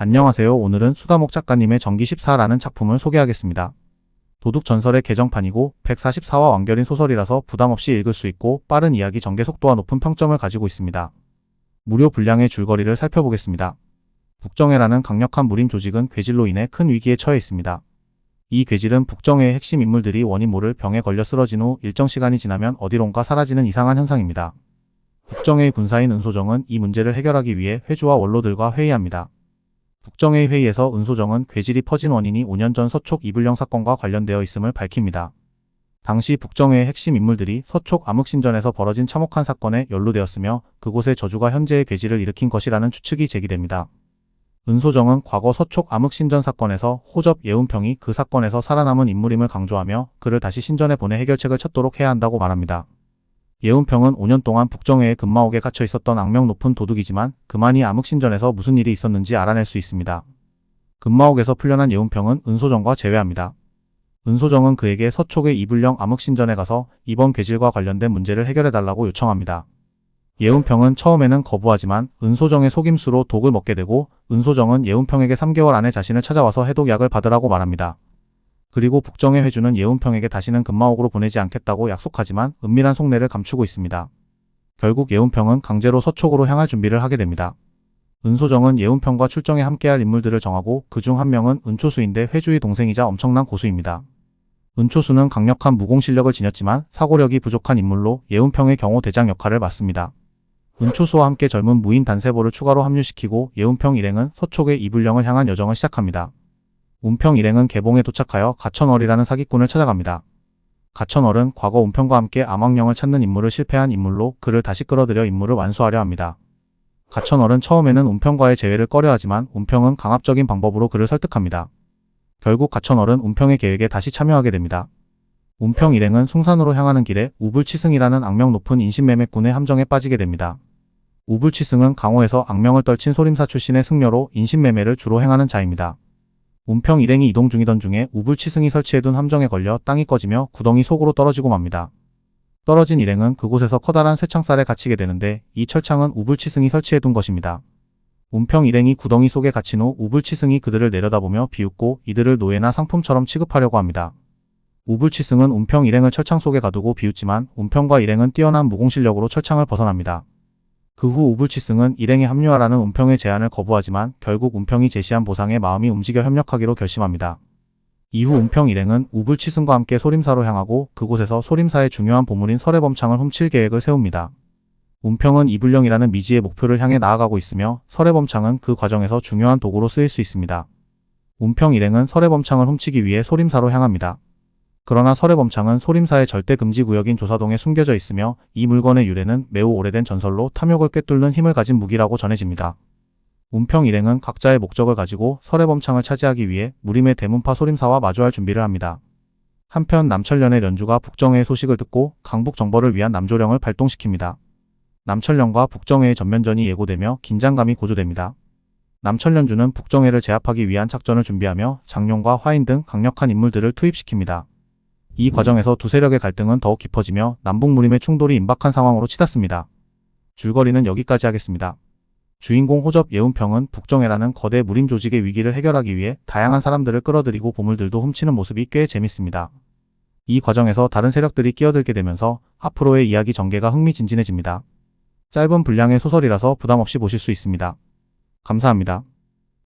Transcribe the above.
안녕하세요. 오늘은 수다목 작가님의 전기 14라는 작품을 소개하겠습니다. 도둑 전설의 개정판이고 144화 완결인 소설이라서 부담없이 읽을 수 있고 빠른 이야기 전개 속도와 높은 평점을 가지고 있습니다. 무료 분량의 줄거리를 살펴보겠습니다. 북정해라는 강력한 무림 조직은 괴질로 인해 큰 위기에 처해 있습니다. 이 괴질은 북정해의 핵심 인물들이 원인 모를 병에 걸려 쓰러진 후 일정 시간이 지나면 어디론가 사라지는 이상한 현상입니다. 북정해의 군사인 은소정은 이 문제를 해결하기 위해 회주와 원로들과 회의합니다. 북정해의 회의에서 은소정은 괴질이 퍼진 원인이 5년 전 서촉 이불령 사건과 관련되어 있음을 밝힙니다. 당시 북정해의 핵심 인물들이 서촉 암흑신전에서 벌어진 참혹한 사건에 연루되었으며 그곳의 저주가 현재의 괴질을 일으킨 것이라는 추측이 제기됩니다. 은소정은 과거 서촉 암흑신전 사건에서 호접 예운평이 그 사건에서 살아남은 인물임을 강조하며 그를 다시 신전에 보내 해결책을 찾도록 해야 한다고 말합니다. 예운평은 5년 동안 북정해의 금마옥에 갇혀 있었던 악명 높은 도둑이지만 그만이 암흑신전에서 무슨 일이 있었는지 알아낼 수 있습니다. 금마옥에서 풀려난 예운평은 은소정과 재회합니다. 은소정은 그에게 서촉의 이불령 암흑신전에 가서 이번 괴질과 관련된 문제를 해결해달라고 요청합니다. 예운평은 처음에는 거부하지만 은소정의 속임수로 독을 먹게 되고 은소정은 예운평에게 3개월 안에 자신을 찾아와서 해독약을 받으라고 말합니다. 그리고 북정해 회주는 예운평에게 다시는 금마옥으로 보내지 않겠다고 약속하지만 은밀한 속내를 감추고 있습니다. 결국 예운평은 강제로 서촉으로 향할 준비를 하게 됩니다. 은소정은 예운평과 출정에 함께할 인물들을 정하고 그중 한 명은 은초수인데 회주의 동생이자 엄청난 고수입니다. 은초수는 강력한 무공 실력을 지녔지만 사고력이 부족한 인물로 예운평의 경호 대장 역할을 맡습니다. 은초수와 함께 젊은 무인 단세보를 추가로 합류시키고 예운평 일행은 서촉의 이불령을 향한 여정을 시작합니다. 운평 일행은 개봉에 도착하여 가천얼이라는 사기꾼을 찾아갑니다. 가천얼은 과거 운평과 함께 암왕령을 찾는 임무를 실패한 인물로 그를 다시 끌어들여 임무를 완수하려 합니다. 가천얼은 처음에는 운평과의 재회를 꺼려하지만 운평은 강압적인 방법으로 그를 설득합니다. 결국 가천얼은 운평의 계획에 다시 참여하게 됩니다. 운평 일행은 숭산으로 향하는 길에 우불치승이라는 악명 높은 인신매매꾼의 함정에 빠지게 됩니다. 우불치승은 강호에서 악명을 떨친 소림사 출신의 승려로 인신매매를 주로 행하는 자입니다. 운평 일행이 이동 중이던 중에 우불치승이 설치해둔 함정에 걸려 땅이 꺼지며 구덩이 속으로 떨어지고 맙니다. 떨어진 일행은 그곳에서 커다란 쇠창살에 갇히게 되는데 이 철창은 우불치승이 설치해둔 것입니다. 운평 일행이 구덩이 속에 갇힌 후 우불치승이 그들을 내려다보며 비웃고 이들을 노예나 상품처럼 취급하려고 합니다. 우불치승은 운평 일행을 철창 속에 가두고 비웃지만 운평과 일행은 뛰어난 무공실력으로 철창을 벗어납니다. 그 후 우불치승은 일행에 합류하라는 운평의 제안을 거부하지만 결국 운평이 제시한 보상에 마음이 움직여 협력하기로 결심합니다. 이후 운평 일행은 우불치승과 함께 소림사로 향하고 그곳에서 소림사의 중요한 보물인 설해범창을 훔칠 계획을 세웁니다. 운평은 이불령이라는 미지의 목표를 향해 나아가고 있으며 설해범창은 그 과정에서 중요한 도구로 쓰일 수 있습니다. 운평 일행은 설해범창을 훔치기 위해 소림사로 향합니다. 그러나 설해범창은 소림사의 절대 금지 구역인 조사동에 숨겨져 있으며 이 물건의 유래는 매우 오래된 전설로 탐욕을 꿰뚫는 힘을 가진 무기라고 전해집니다. 운평 일행은 각자의 목적을 가지고 설해범창을 차지하기 위해 무림의 대문파 소림사와 마주할 준비를 합니다. 한편 남철련의 련주가 북정해의 소식을 듣고 강북 정벌을 위한 남조령을 발동시킵니다. 남철련과 북정해의 전면전이 예고되며 긴장감이 고조됩니다. 남철련주는 북정해를 제압하기 위한 작전을 준비하며 장룡과 화인 등 강력한 인물들을 투입시킵니다. 이 과정에서 두 세력의 갈등은 더욱 깊어지며 남북무림의 충돌이 임박한 상황으로 치닫습니다. 줄거리는 여기까지 하겠습니다. 주인공 호접 예운평은 북정해라는 거대 무림 조직의 위기를 해결하기 위해 다양한 사람들을 끌어들이고 보물들도 훔치는 모습이 꽤 재밌습니다. 이 과정에서 다른 세력들이 끼어들게 되면서 앞으로의 이야기 전개가 흥미진진해집니다. 짧은 분량의 소설이라서 부담없이 보실 수 있습니다. 감사합니다.